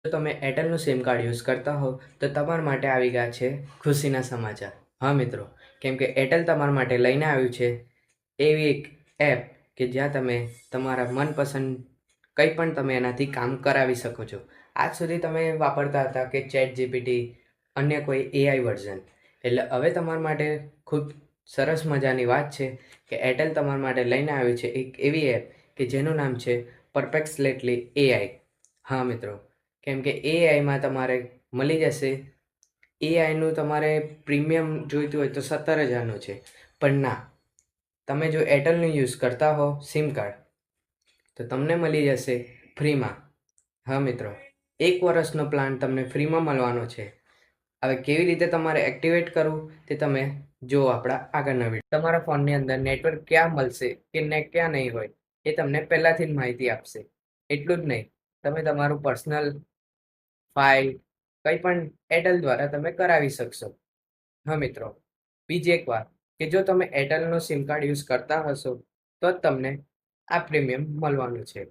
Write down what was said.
જો તમે એરટેલનું sim card use કરતા હો તો તમારા માટે આવી ગયા છે ખુશીના સમાચાર. હા મિત્રો, કેમ કે એરટેલ તમારા માટે લઈને આવ્યું છે એવી એક એપ કે જ્યાં તમે તમારા મનપસંદ કંઈ પણ તમે એનાથી કામ કરાવી શકો છો. આજ સુધી તમે વાપરતા હતા કે ચેટ જીપીટી, અન્ય કોઈ એઆઈ વર્ઝન. એટલે હવે તમારા માટે ખૂબ સરસ મજાની વાત છે કે એરટેલ તમારા માટે લઈને આવ્યું છે એક એવી એપ કે જેનું નામ છે પરફેક્ટલી એઆઈ. હા મિત્રો, કેમ કે એઆઈમાં તમારે મળી જશે. એઆઈનું તમારે પ્રીમિયમ જોઈતું હોય તો 17,000નું છે, પણ ના, તમે જો એરટેલનું યુઝ કરતા હો સિમ કાર્ડ તો તમને મળી જશે ફ્રીમાં. હા મિત્રો, 1 વર્ષનો પ્લાન તમને ફ્રીમાં મળવાનો છે. હવે કેવી રીતે તમારે એક્ટિવેટ કરવું તે તમે જો આપણા આગળના વિડીયો. તમારા ફોનની અંદર નેટવર્ક ક્યાં મળશે કે ક્યાં નહીં હોય એ તમને પહેલાંથી જ માહિતી આપશે. એટલું જ નહીં, તમે તમારું પર્સનલ ફાઇલ કંઈ પણ એરટેલ દ્વારા તમે કરાવી શકશો. હા મિત્રો, બીજી એક વાત કે જો તમે એરટેલનો સિમ કાર્ડ યુઝ કરતા હશો તો જ તમને આ પ્રીમિયમ મળવાનું છે.